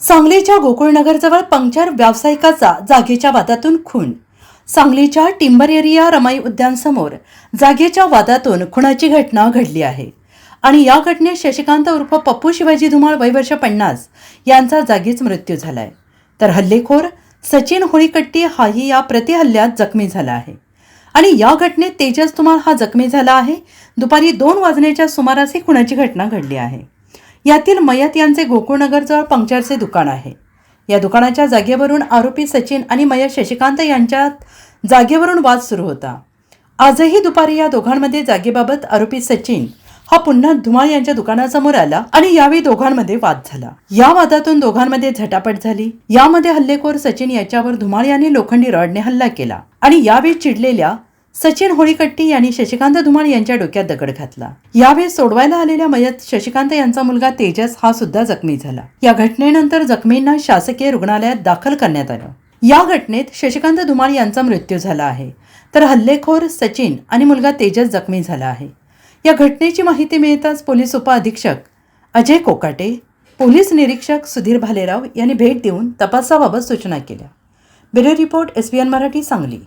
सांगलीच्या गोकुळनगरजवळ पंक्चर व्यावसायिकाचा जागेच्या वादातून खून. सांगलीच्या टिंबर एरिया रमाई उद्यान समोर जागेच्या वादातून खुनाची घटना घडली आहे आणि या घटनेत शशिकांत उर्फ पप्पू शिवाजी धुमाळ वय वर्ष 50 यांचा जागीच मृत्यू झालाय. तर हल्लेखोर सचिन होळीकट्टी हाही या प्रतिहल्ल्यात जखमी झाला आहे आणि या घटनेत तेजस धुमाळ हा जखमी झाला आहे. दुपारी 2 वाजण्याच्या सुमारास ही खुनाची घटना घडली आहे. यातील मयत यांचे गोकुळनगरजवळ पंक्चरचे दुकान आहे. या दुकानाच्या जागेवरून आरोपी सचिन आणि मयत शशिकांत यांच्यात जागेवरून वाद सुरू होता. आजही दुपारी या दोघांमध्ये जागेबाबत आरोपी सचिन हा पुन्हा धुमाळ यांच्या दुकानासमोर आला आणि यावेळी दोघांमध्ये वाद झाला. या वादातून दोघांमध्ये झटापट झाली. यामध्ये हल्लेखोर सचिन याच्यावर धुमाळ यांनी लोखंडी रॉडने हल्ला केला आणि यावेळी चिडलेल्या सचिन होळीकट्टी यांनी शशिकांत धुमाळ यांच्या डोक्यात दगड घातला. यावेळी सोडवायला आलेल्या मयत शशिकांत यांचा मुलगा तेजस हा सुद्धा जखमी झाला. या घटनेनंतर जखमींना शासकीय रुग्णालयात दाखल करण्यात आलं. या घटनेत शशिकांत धुमाळ यांचा मृत्यू झाला आहे, तर हल्लेखोर सचिन आणि मुलगा तेजस जखमी झाला आहे. या घटनेची माहिती मिळताच पोलीस उपअधीक्षक अजय कोकाटे, पोलीस निरीक्षक सुधीर भालेराव यांनी भेट देऊन तपासाबाबत सूचना केल्या. Bureau report SBN Marathi Sangli.